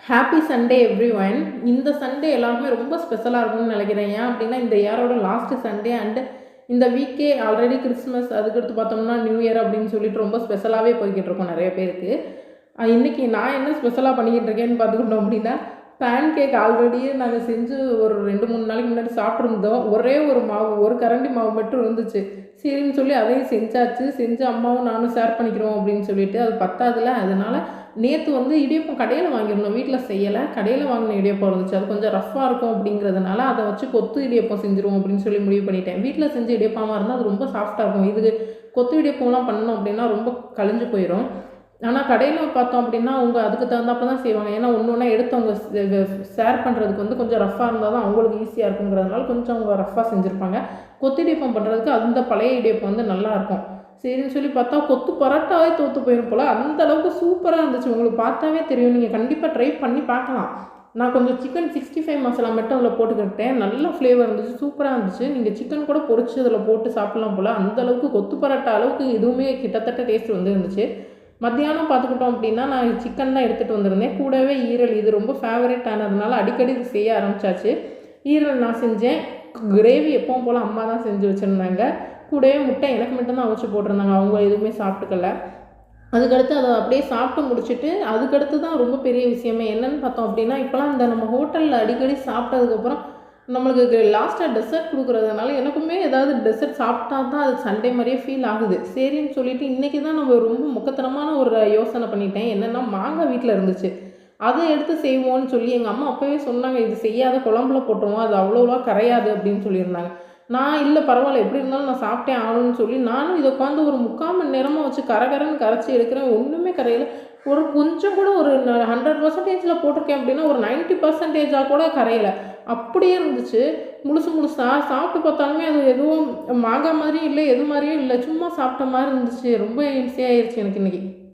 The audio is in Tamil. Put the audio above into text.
Happy Sunday everyone. இந்த சண்டே எல்லாருக்குமே ரொம்ப ஸ்பெஷலாக இருக்கும்னு நினைக்கிறேன். ஏன் அப்படின்னா இந்த இயரோட லாஸ்ட் சண்டே அண்டு இந்த வீக்கே ஆல்ரெடி கிறிஸ்மஸ், அதுக்கடுத்து பார்த்தோம்னா நியூ இயர் அப்படின்னு சொல்லிட்டு ரொம்ப ஸ்பெஷலாகவே போய்கிட்டு இருக்கோம் நிறைய பேருக்கு. இன்றைக்கி நான் என்ன ஸ்பெஷலாக பண்ணிக்கிட்டு இருக்கேன்னு பார்த்துக்கிட்டோம் அப்படின்னா, பேன் கேக் ஆல்ரெடியே நாங்கள் செஞ்சு ஒரு 2-3 நாளைக்கு முன்னாடி சாப்பிட்ருந்தோம். ஒரே ஒரு மாவு, ஒரு கரண்டி மாவு மட்டும் இருந்துச்சு. சரின்னு சொல்லி அதையும் செஞ்சாச்சு. செஞ்சு அம்மாவும் நானும் ஷேர் பண்ணிக்கிறோம் அப்படின்னு சொல்லிட்டு, அது பத்தாதுல. அதனால நேற்று வந்து இடியப்பம் கடையில் வாங்கியிருந்தோம், வீட்டில் செய்யலை. கடையில் வாங்கின இடியப்பம் இருந்துச்சு, அது கொஞ்சம் ரஃப்பாக இருக்கும் அப்படிங்கிறதுனால அதை வச்சு கொத்து இடியப்பம் செஞ்சுருவோம் அப்படின்னு சொல்லி முடிவு பண்ணிட்டேன். வீட்டில் செஞ்ச இடியப்பமாக இருந்தால் அது ரொம்ப சாஃப்டாக இருக்கும். இது கொத்து இடியப்பம்லாம் பண்ணோம் அப்படின்னா ரொம்ப கழிஞ்சு போயிடும். ஆனால் கடையில் பார்த்தோம் அப்படின்னா அவங்க அதுக்கு தகுந்தாப்புல தான் செய்வாங்க. ஏன்னா ஒன்று ஒன்றா எடுத்து அவங்க ஷேர் பண்ணுறதுக்கு வந்து கொஞ்சம் ரஃப்பாக இருந்தால் தான் அவங்களுக்கு ஈஸியாக இருக்குங்கிறதுனால கொஞ்சம் அவங்க ரஃப்பாக செஞ்சுருப்பாங்க. கொத்து இடியப்பம் பண்ணுறதுக்கு அந்த பழைய இடியப்பம் வந்து நல்லாயிருக்கும். சரின்னு சொல்லி பார்த்தா கொத்து பரோட்டாவே தோற்று போயிடும் போல், அந்த அளவுக்கு சூப்பராக இருந்துச்சு. உங்களுக்கு பார்த்தாவே தெரியும். நீங்கள் கண்டிப்பாக ட்ரை பண்ணி பார்க்கலாம். நான் கொஞ்சம் சிக்கன் 65 மசாலா மட்டும் அதில் போட்டுக்கிட்டேன். நல்ல ஃப்ளேவர் இருந்துச்சு, சூப்பராக இருந்துச்சு. நீங்கள் சிக்கன் கூட பொரிச்சு அதில் போட்டு சாப்பிட்லாம் போல். அந்தளவுக்கு கொத்து பரோட்டா அளவுக்கு எதுவுமே கிட்டத்தட்ட டேஸ்ட் வந்து இருந்துச்சு. மத்தியானம் பார்த்துக்கிட்டோம் அப்படின்னா நான் சிக்கன் தான் எடுத்துகிட்டு வந்திருந்தேன். கூடவே ஈரல், இது ரொம்ப ஃபேவரட் ஆனதுனால அடிக்கடி இது செய்ய ஆரம்பித்தாச்சு. ஈரல் நான் செஞ்சேன். கிரேவி எப்பவும் போல் அம்மா தான் செஞ்சு வச்சுருந்தாங்க. கூடவே முட்டை எனக்கு மட்டும்தான் அவிச்சு போட்டிருந்தாங்க, அவங்க எதுவுமே சாப்பிட்டுக்கல. அதுக்கடுத்து அதை அப்படியே சாப்பிட்டு முடிச்சுட்டு அதுக்கடுத்து தான் ரொம்ப பெரிய விஷயமே என்னென்னு பார்த்தோம் அப்படின்னா, இப்போலாம் இந்த நம்ம ஹோட்டலில் அடிக்கடி சாப்பிட்டதுக்கப்புறம் நம்மளுக்கு லாஸ்ட்டாக டெசர்ட் கொடுக்குறதுனால எனக்குமே ஏதாவது டெசர்ட் சாப்பிட்டா தான் அது சண்டே மாதிரியே ஃபீல் ஆகுது. சரின்னு சொல்லிட்டு இன்றைக்கி தான் நம்ம ரொம்ப முக்கத்தனமான ஒரு யோசனை பண்ணிட்டேன். என்னென்னா மாங்காய் வீட்டில் இருந்துச்சு, அதை எடுத்து செய்வோன்னு சொல்லி எங்கள் அம்மா அப்போவே சொன்னாங்க, இது செய்யாத குழம்புல போட்டுருவோம், அது அவ்வளோவா கரையாது அப்படின்னு சொல்லியிருந்தாங்க. நான் இல்லை பரவாயில்ல, எப்படி இருந்தாலும் நான் சாப்பிட்டே ஆகணும்னு சொல்லி நானும் இதை உட்காந்து ஒரு 3/4 மணி நேரமாக வச்சு கரகரன்னு கரைச்சி எடுக்கிறேன். ஒன்றுமே கரையில. ஒரு கொஞ்சம் கூட ஒரு 100%ல் போட்டிருக்கேன் அப்படின்னா ஒரு 90%ஆக கூட கரையலை. அப்படியே இருந்துச்சு. முழுசாக சாப்பிட்டு பார்த்தாலுமே அது எதுவும் மாங்காய் மாதிரியும் இல்லை, எது மாதிரியும் இல்லை, சும்மா சாப்பிட்ட மாதிரி இருந்துச்சு. ரொம்ப ஈஸியாகிடுச்சு எனக்கு இன்றைக்கி.